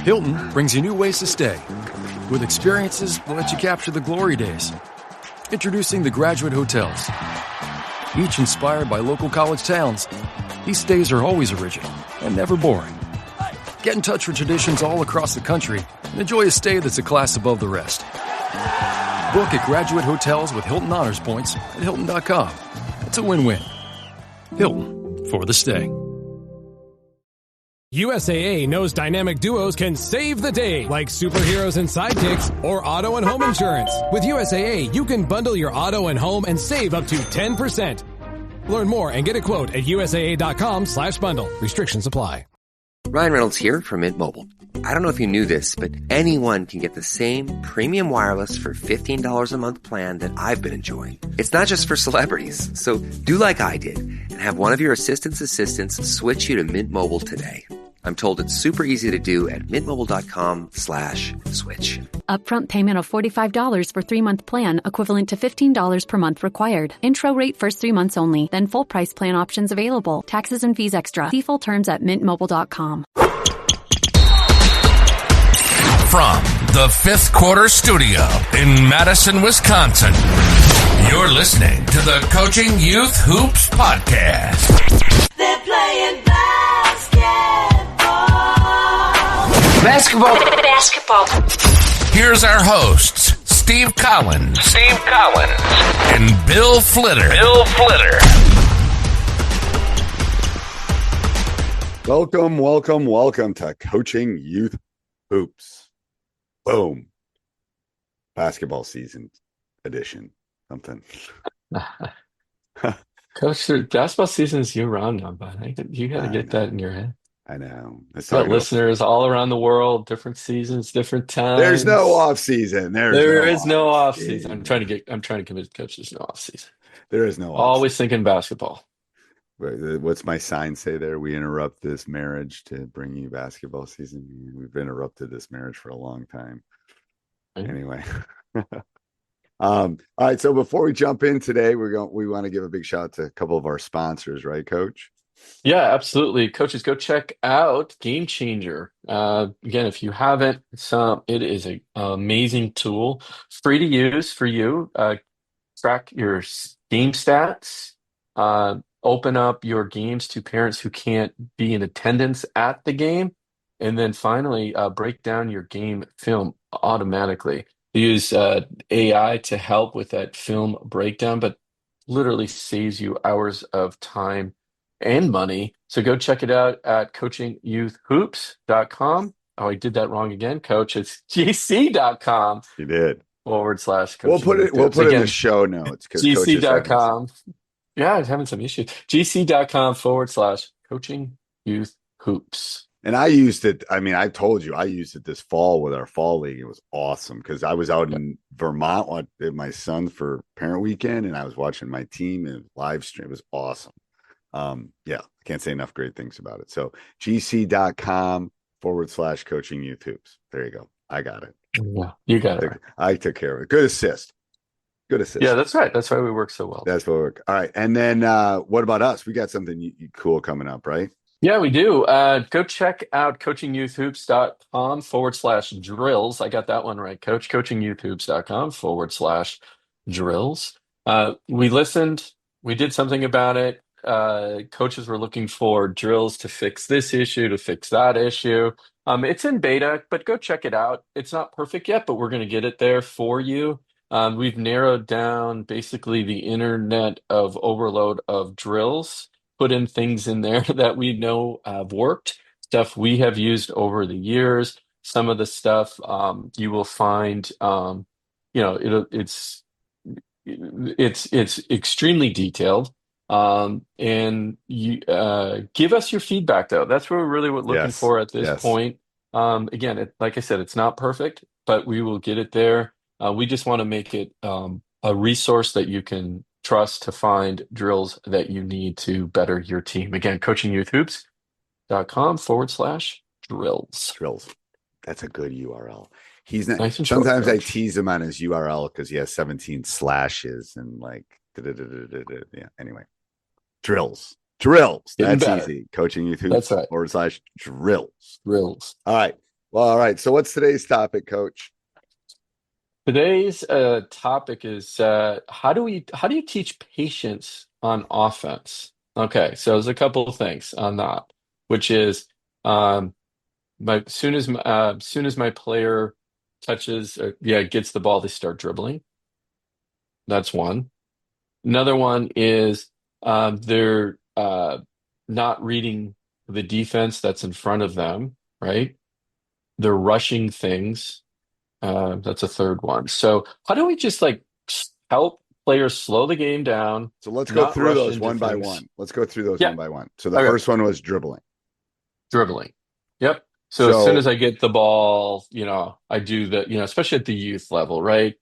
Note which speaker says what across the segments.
Speaker 1: Hilton brings you new ways to stay, with experiences that let you capture the glory days. Introducing the Graduate Hotels. Each inspired by local college towns, these stays are always original and never boring. Get in touch with traditions all across the country and enjoy a stay that's a class above the rest. Book at Graduate Hotels with Hilton Honors Points at Hilton.com. It's a win-win. Hilton, for the stay.
Speaker 2: USAA knows dynamic duos can save the day, like superheroes and sidekicks or auto and home insurance. With USAA, you can bundle your auto and home and save up to 10%. Learn more and get a quote at USAA.com/bundle. Restrictions apply.
Speaker 3: Ryan Reynolds here from Mint Mobile. I don't know if you knew this, but anyone can get the same premium wireless for $15 a month plan that I've been enjoying. It's not just for celebrities. So do like I did and have one of your assistants switch you to Mint Mobile today. I'm told it's super easy to do at mintmobile.com/switch.
Speaker 4: Upfront payment of $45 for 3-month plan, equivalent to $15 per month required. Intro rate first 3 months only, then full price plan options available. Taxes and fees extra. See full terms at mintmobile.com.
Speaker 5: From the Fifth Quarter Studio in Madison, Wisconsin, you're listening to the Coaching Youth Hoops Podcast.
Speaker 6: They're playing
Speaker 5: Basketball. Here's our hosts, Steve Collins. And Bill Flitter.
Speaker 7: Welcome to Coaching Youth Hoops. Boom. Basketball season edition. Something.
Speaker 8: Coach, basketball season is year-round now, but you got to get that in your head.
Speaker 7: I know.
Speaker 8: Got listeners all around the world, different seasons, different times.
Speaker 7: There's no off season.
Speaker 8: There is no off season. I'm trying to convince coach there's no off season.
Speaker 7: There is no.
Speaker 8: Always thinking basketball.
Speaker 7: What's my sign say there? We interrupt this marriage to bring you basketball season. We've interrupted this marriage for a long time. Anyway. All right. So before we jump in today, we want to give a big shout out to a couple of our sponsors, right, Coach?
Speaker 8: Yeah, absolutely. Coaches, go check out Game Changer. Again, if you haven't, it is an amazing tool, free to use for you. Track your game stats, open up your games to parents who can't be in attendance at the game, and then finally break down your game film automatically. Use AI to help with that film breakdown, but literally saves you hours of time and money. So go check it out at coachingyouthhoops.com. Oh, I did that wrong again, Coach. It's gc.com.
Speaker 7: You did.
Speaker 8: / We'll put
Speaker 7: it in the show notes.
Speaker 8: gc.com. Yeah, I'm having some issues. gc.com / coachingyouthhoops.
Speaker 7: And I used it. I mean, I told you I used it this fall with our fall league. It was awesome because I was out in Vermont with my son for parent weekend, and I was watching my team and live stream. It was awesome. I can't say enough great things about it. So gc.com / coaching youth hoops. There you go. I got it.
Speaker 8: Yeah, you got it.
Speaker 7: I took care of it. Good assist.
Speaker 8: Yeah, that's right. That's why we work so well.
Speaker 7: That's what we work. All right. And then what about us? We got something cool coming up, right?
Speaker 8: Yeah, we do. Go check out coachingyouthhoops.com / drills. I got that one right, Coach. coachingyouthhoops.com / drills. We listened. We did something about it. Coaches were looking for drills to fix this issue, to fix that issue. It's in beta, but go check it out. It's not perfect yet, but we're going to get it there for you. We've narrowed down basically the internet of overload of drills, put in things in there that we know have worked, stuff we have used over the years. Some of the stuff you will find, it's extremely detailed. And you give us your feedback, though. That's what we're really looking for at this point. Again, like I said, it's not perfect, but we will get it there. We just want to make it a resource that you can trust to find drills that you need to better your team. Again, coachingyouthhoops.com / drills.
Speaker 7: Drills. That's a good URL. He's not.
Speaker 8: Nice and
Speaker 7: sometimes
Speaker 8: short,
Speaker 7: I tease him on his URL because he has 17 slashes and like. Yeah. Anyway, drills. That's easy. Coaching Youth Hoops.
Speaker 8: That's right.
Speaker 7: / drills.
Speaker 8: Drills.
Speaker 7: All right. Well, all right. So what's today's topic, Coach?
Speaker 8: Today's topic is how do you teach patience on offense? Okay, so there's a couple of things on that, which is um, soon as my player touches gets the ball, they start dribbling. That's one. Another one is they're not reading the defense that's in front of them, right? They're rushing things. That's a third one. So how do we just like help players slow the game down,
Speaker 7: So let's go
Speaker 8: not
Speaker 7: through
Speaker 8: rush
Speaker 7: those
Speaker 8: into
Speaker 7: one by
Speaker 8: things?
Speaker 7: one. Let's go through those
Speaker 8: Yeah.
Speaker 7: one by one. So the
Speaker 8: Okay.
Speaker 7: first one was dribbling.
Speaker 8: Dribbling. Yep. So as soon
Speaker 7: So
Speaker 8: as I get the ball, I do especially at the youth level, right?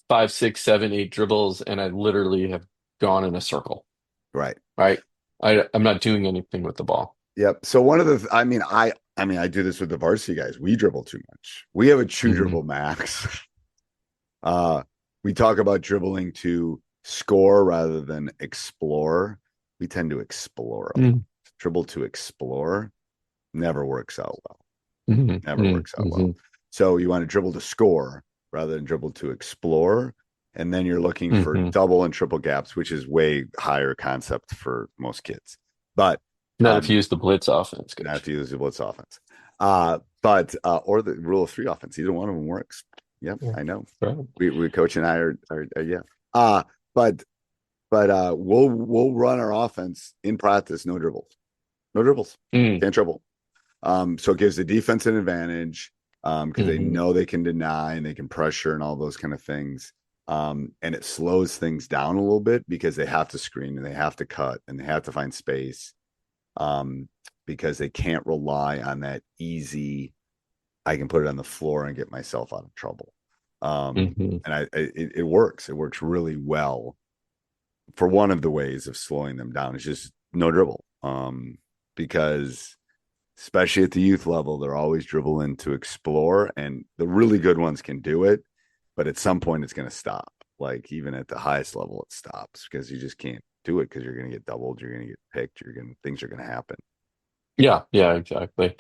Speaker 8: 5, 6, 7, 8 dribbles, and I literally have gone in a circle,
Speaker 7: right.
Speaker 8: right? I'm not doing anything with the ball.
Speaker 7: Yep. So one of the I do this with the varsity guys. We dribble too much. We have a true
Speaker 8: Mhm.
Speaker 7: dribble max. We talk about dribbling to score rather than explore. We tend to explore a lot.
Speaker 8: Mhm.
Speaker 7: Dribble to explore never works out well.
Speaker 8: Mhm.
Speaker 7: Never
Speaker 8: Mhm.
Speaker 7: works out well.
Speaker 8: Mhm.
Speaker 7: So you want to dribble to score rather than dribble to explore. And then you're looking for
Speaker 8: Mhm.
Speaker 7: double and triple gaps, which is way higher concept for most kids. But
Speaker 8: Not if you use the blitz offense,
Speaker 7: not
Speaker 8: coach.
Speaker 7: to use the blitz offense. Or the rule of three offense. Either one of them works. Yep,
Speaker 8: Yeah.
Speaker 7: I know.
Speaker 8: Right.
Speaker 7: We coach and I are yeah. Uh but we'll run our offense in practice, no dribbles. No dribbles.
Speaker 8: Mm.
Speaker 7: Can't dribble. So it gives the defense an advantage because they
Speaker 8: Mhm.
Speaker 7: know they can deny and they can pressure and all those kind of things. And it slows things down a little bit because they have to screen and they have to cut and they have to find space because they can't rely on that easy, I can put it on the floor and get myself out of trouble.
Speaker 8: Mhm.
Speaker 7: And it works. It works really well for one of the ways of slowing them down. It's just no dribble. Because especially at the youth level, they're always dribbling to explore, and the really good ones can do it, but at some point it's going to stop. Like even at the highest level, it stops because you just can't do it because you're going to get doubled, you're going to get picked, things are going to happen.
Speaker 8: Yeah, yeah, exactly.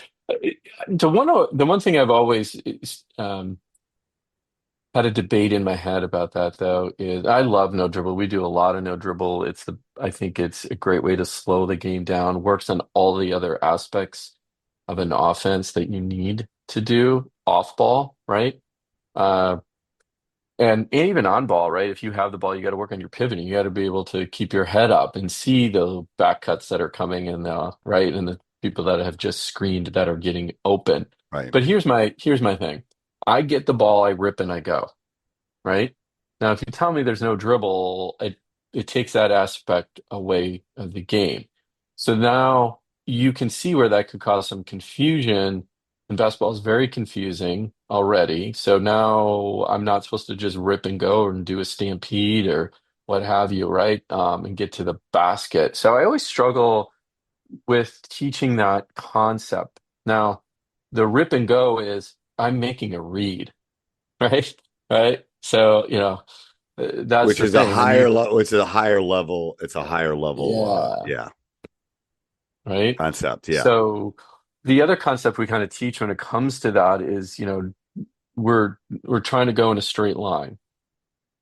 Speaker 8: The one thing I've always had a debate in my head about that though is I love no dribble. We do a lot of no dribble. I think it's a great way to slow the game down, works on all the other aspects of an offense that you need to do off ball, right? Uh, and even on ball, right? If you have the ball, you got to work on your pivoting. You got to be able to keep your head up and see the back cuts that are coming in, right? And the people that have just screened that are getting open.
Speaker 7: Right.
Speaker 8: But here's my thing. I get the ball, I rip and I go, right? Now, if you tell me there's no dribble, it takes that aspect away of the game. So now you can see where that could cause some confusion. And basketball is very confusing already. So now I'm not supposed to just rip and go and do a stampede or what have you, right? And get to the basket. So I always struggle with teaching that concept. Now, the rip and go is I'm making a read, right? Right. So, that's
Speaker 7: Which
Speaker 8: the
Speaker 7: is a
Speaker 8: thing. When
Speaker 7: higher
Speaker 8: you,
Speaker 7: level, it's a higher level,
Speaker 8: yeah,
Speaker 7: yeah,
Speaker 8: right.
Speaker 7: concept. Yeah.
Speaker 8: So the other concept we kind of teach when it comes to that is, we're trying to go in a straight line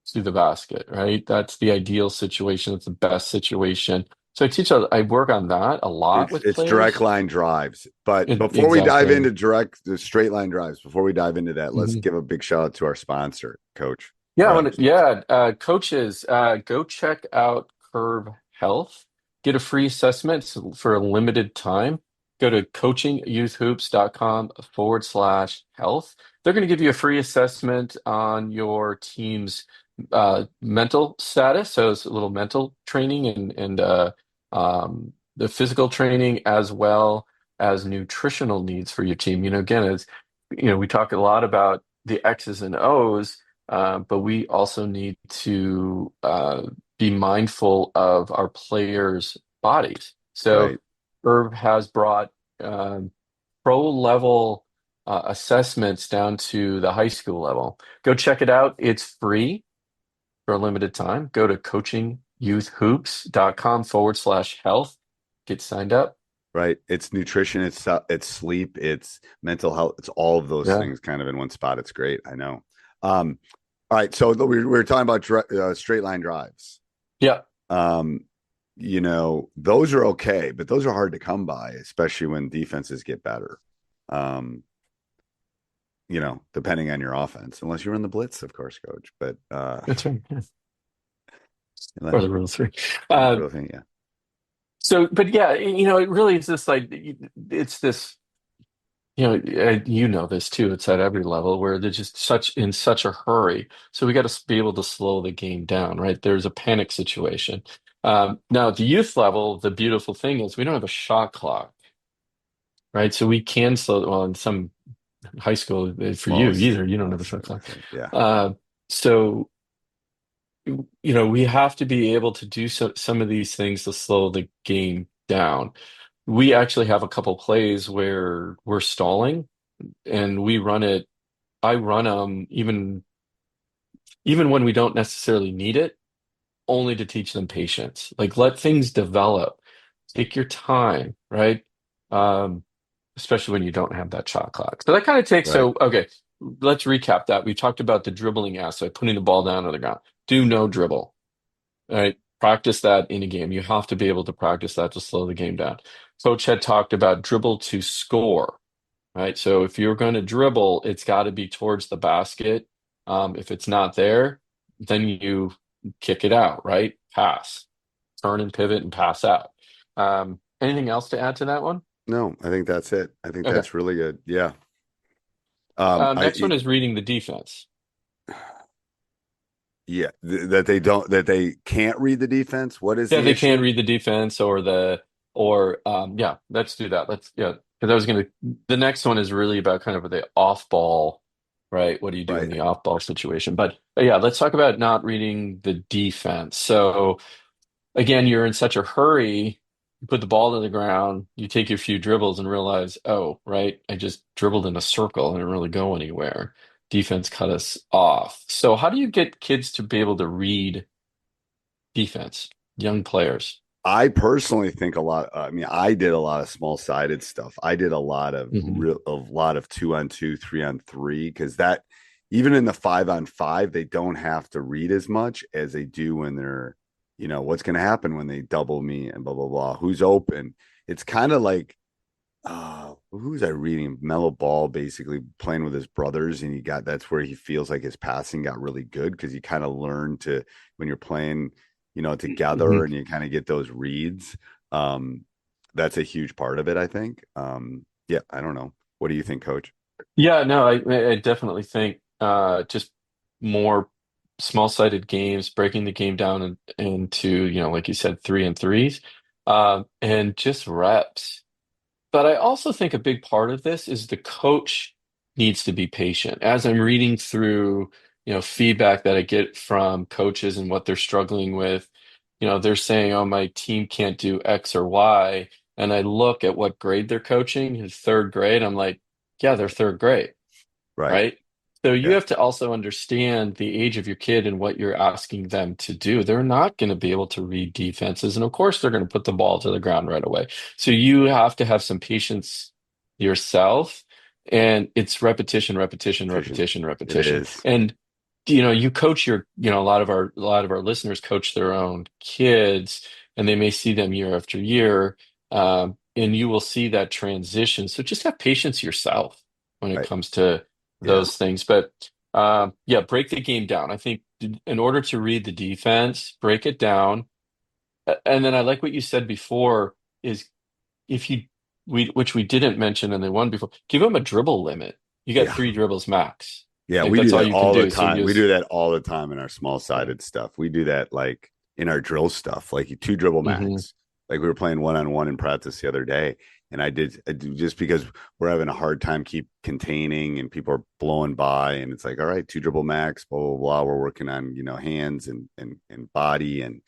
Speaker 8: to the basket, right? That's the ideal situation. That's the best situation. So I work on that a lot with
Speaker 7: It's direct
Speaker 8: players.
Speaker 7: line drives. But before we dive
Speaker 8: Exactly.
Speaker 7: into the straight line drives, before we dive into that, let's give a big shout out to our sponsor, Coach.
Speaker 8: Yeah,
Speaker 7: Our other sponsor.
Speaker 8: coaches, go check out Curve Health. Get a free assessment for a limited time. Go to coachingyouthhoops.com/health. They're going to give you a free assessment on your team's mental status. So it's a little mental training and the physical training as well as nutritional needs for your team. Again, we talk a lot about the X's and O's, but we also need to be mindful of our players' bodies. So
Speaker 7: Right.
Speaker 8: Irv has brought pro level assessments down to the high school level. Go check it out. It's free for a limited time. Go to coachingyouthhoops.com/health. Get signed up.
Speaker 7: right? It's nutrition, it's sleep, it's mental health, it's all of those
Speaker 8: Yeah.
Speaker 7: things kind of in one spot. It's great. I know. All right, so we were talking about straight line drives.
Speaker 8: Yeah.
Speaker 7: Um, those are okay, but those are hard to come by, especially when defenses get better. Um, depending on your offense, unless you run the blitz, of course, coach. But
Speaker 8: That's right. Yeah.
Speaker 7: unless,
Speaker 8: Or the rule 3.
Speaker 7: real thing, yeah.
Speaker 8: So, but yeah, it really is this like, it's this, you know this too. It's at every level where they're just in such a hurry. So we got to be able to slow the game down, right? There's a panic situation. Now at the youth level, the beautiful thing is we don't have a shot clock, right? So we can slow, well, in some high school for you
Speaker 7: Most,
Speaker 8: either, you don't have a
Speaker 7: most,
Speaker 8: shot
Speaker 7: I
Speaker 8: clock.
Speaker 7: think, yeah.
Speaker 8: So we have to be able to do some of these things to slow the game down. We actually have a couple plays where we're stalling and we run it. I run them even when we don't necessarily need it, only to teach them patience. Like let things develop. Take your time, right? Um, Especially when you don't have that shot clock. So that kind of takes,
Speaker 7: Right.
Speaker 8: so okay, let's recap that. We talked about the dribbling aspect, putting the ball down on the ground. Do no dribble. All right. Practice that in a game. You have to be able to practice that to slow the game down. Coach had talked about dribble to score, right? So if you're going to dribble, it's got to be towards the basket. If it's not there, then you kick it out, right? Pass, turn and pivot and pass out. Anything else to add to that one?
Speaker 7: No, I think that's it. I think
Speaker 8: Okay.
Speaker 7: that's really good. Yeah. I
Speaker 8: Next one is reading the defense.
Speaker 7: Yeah, that they can't read the defense. What is
Speaker 8: Yeah,
Speaker 7: the
Speaker 8: they can't
Speaker 7: issue?
Speaker 8: read the defense or yeah, let's do that. Let's yeah, because I was gonna the next one is really about kind of the off ball, right? What do you do in
Speaker 7: Right.
Speaker 8: the off ball situation? But yeah, let's talk about not reading the defense. So again, you're in such a hurry, you put the ball to the ground, you take your few dribbles and realize, oh, right, I just dribbled in a circle and didn't really go anywhere. Defense cut us off. So how do you get kids to be able to read defense, young players?
Speaker 7: I personally think a lot. I mean, I did a lot of small sided stuff. I did a lot of
Speaker 8: Hmm.
Speaker 7: lot of 2-on-2, 3-on-3, because that even in the 5-on-5, they don't have to read as much as they do when they're, what's going to happen when they double me and blah blah blah. Who's open? It's kind of like, who's I reading? Mellow Ball basically playing with his brothers, and that's where he feels like his passing got really good because you kind of learn to when you're playing, together and you kind of get those reads. Um, that's a huge part of it, I think. Yeah, I don't know. What do you think, Coach?
Speaker 8: Yeah, no, I definitely think just more small-sided games, breaking the game down into, like you said, 3-and-3s, and just reps. But I also think a big part of this is the coach needs to be patient. As I'm reading through, feedback that I get from coaches and what they're struggling with, they're saying, "Oh, my team can't do X or Y." And I look at what grade they're coaching, his third grade. I'm like, yeah, they're third grade,
Speaker 7: Right.
Speaker 8: right? So you
Speaker 7: Yeah.
Speaker 8: have to also understand the age of your kid and what you're asking them to do. They're not going to be able to read defenses. And of course, they're going to put the ball to the ground right away. So you have to have some patience yourself. And it's repetition, repetition,
Speaker 7: Petition.
Speaker 8: repetition,
Speaker 7: It
Speaker 8: repetition.
Speaker 7: is.
Speaker 8: And you coach a lot of our listeners coach their own kids, and they may see them year after year. And you will see that transition. So just have patience yourself when it
Speaker 7: Right.
Speaker 8: comes to
Speaker 7: Yeah.
Speaker 8: those things. But yeah, break the game down. I think in order to read the defense, break it down. And then I like what you said before is if you which we didn't mention in the one before, give them a dribble limit. You got
Speaker 7: Yeah.
Speaker 8: 3 dribbles max.
Speaker 7: Yeah,
Speaker 8: Like
Speaker 7: we do
Speaker 8: that's all
Speaker 7: that
Speaker 8: you can
Speaker 7: all the
Speaker 8: do. So
Speaker 7: time.
Speaker 8: you
Speaker 7: We do
Speaker 8: just
Speaker 7: that all the time in our small sided stuff. We do that like in our drill stuff, like 2 dribble
Speaker 8: Mhm.
Speaker 7: max. Like we were playing 1-on-1 in practice the other day, and I did just because we're having a hard time keep containing, and people are blowing by, and it's like, all right, 2 dribble max, blah blah blah. We're working on hands and body and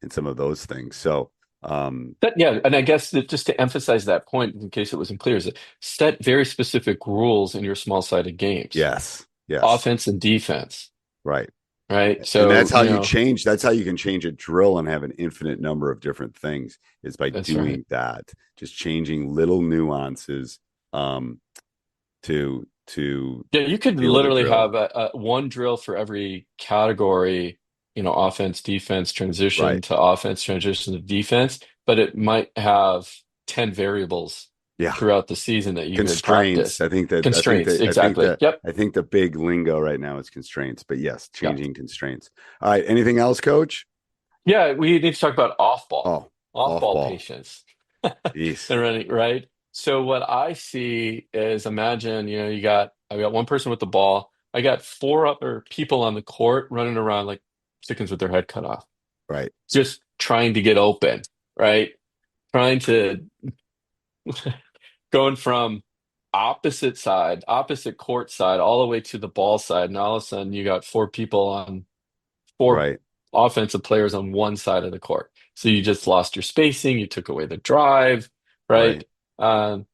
Speaker 7: some of those things. So
Speaker 8: Yeah, and I guess that just to emphasize that point, in case it wasn't clear, is that set very specific rules in your small-sided games,
Speaker 7: yes, yes,
Speaker 8: offense and defense.
Speaker 7: right.
Speaker 8: right? So
Speaker 7: and that's how you change. That's how you can change a drill and have an infinite number of different things, is by doing that. Just changing little nuances to
Speaker 8: you could literally have a one drill for every category, offense, defense, transition to offense, transition to defense, but it might have 10 variables throughout the season that you could practice.
Speaker 7: I think
Speaker 8: Exactly.
Speaker 7: I think the big lingo right now is constraints, but yes, changing constraints. All right. Anything else, Coach?
Speaker 8: Yeah, we need to talk about off-ball.
Speaker 7: Off
Speaker 8: Off-ball patience. They're running, right? So what I see is, imagine, I got one person with the ball. I got 4 other people on the court running around like chickens with their head cut off.
Speaker 7: Right.
Speaker 8: Just trying to get open, right? Trying to going from opposite court side, all the way to the ball side. And all of a sudden you got 4 people on 4 offensive players on one side of the court. So you just lost your spacing. You took away the drive, right? So,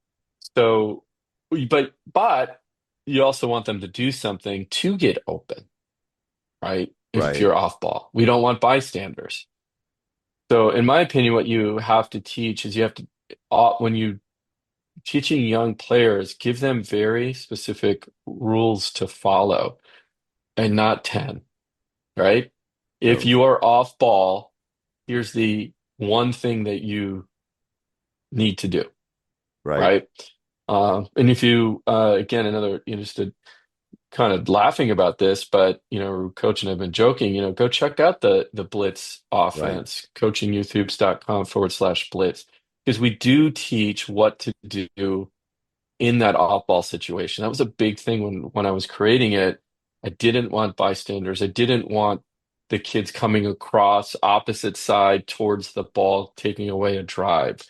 Speaker 8: but you also want them to do something to get open, right? If you're off ball, we don't want bystanders. So in my opinion, what you have to teach is when you teaching young players, give them very specific rules to follow and not 10, right? If you are off ball, here's the one thing that you need to do, right? And if you, again, just to kind of laughing about this, but, Coach and I've been joking, go check out the Blitz offense, coachingyouthhoops.com/Blitz, because we do teach what to do in that off-ball situation. That was a big thing when I was creating it. I didn't want bystanders. I didn't want the kids coming across opposite side towards the ball, taking away a drive.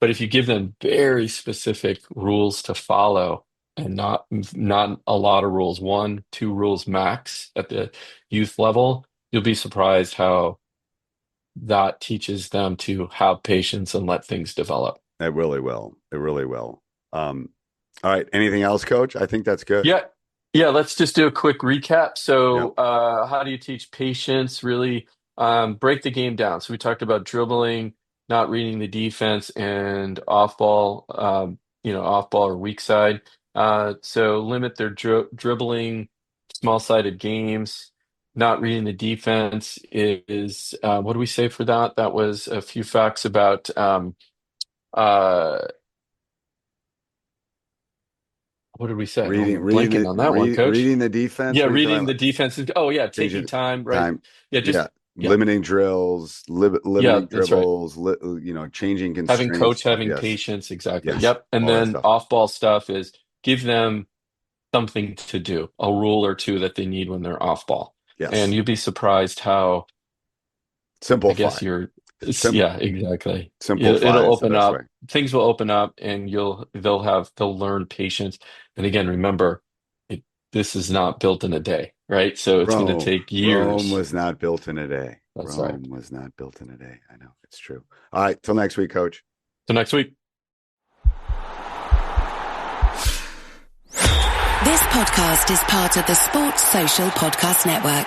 Speaker 8: But if you give them very specific rules to follow, and not a lot of rules, 1, 2 rules max at the youth level, you'll be surprised how that teaches them to have patience and let things develop.
Speaker 7: It really will. All right. Anything else, Coach? I think that's good.
Speaker 8: Yeah. Let's just do a quick recap. So, how do you teach patience? Really, break the game down. So we talked about dribbling, not reading the defense, and off ball, off ball or weak side. So limit their dribbling, small-sided games. Not reading the defense is what do we say for that? That was a few facts about what did we say? Blanking on that one, Coach.
Speaker 7: Reading the defense.
Speaker 8: Yeah, reading the defense. Taking time, right?
Speaker 7: Limiting drills, limiting dribbles, changing constraints.
Speaker 8: Having coach having patience, exactly. Yep. And then off-ball stuff is give them something to do, a rule or two that they need when they're off-ball. Yes. And you'd be surprised how
Speaker 7: simple.
Speaker 8: I guess exactly.
Speaker 7: Simple.
Speaker 8: It'll open up. Things will open up, and they'll learn patience. And again, remember, this is not built in a day, right? So it's going to take years.
Speaker 7: Rome was not built in a day.
Speaker 8: That's
Speaker 7: Rome was not built in a day. I know, it's true. All right, till next week, Coach.
Speaker 8: Till next week.
Speaker 6: This podcast is part of the Sports Social Podcast Network.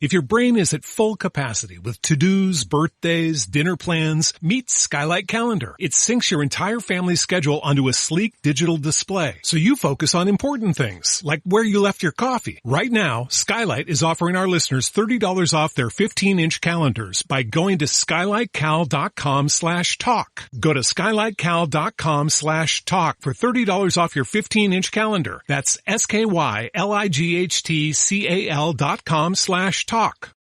Speaker 9: If your brain is at full capacity with to-dos, birthdays, dinner plans, meet Skylight Calendar. It syncs your entire family's schedule onto a sleek digital display, so you focus on important things, like where you left your coffee. Right now, Skylight is offering our listeners $30 off their 15-inch calendars by going to skylightcal.com/talk. Go to skylightcal.com/talk for $30 off your 15-inch calendar. That's skylightcal.com/talk.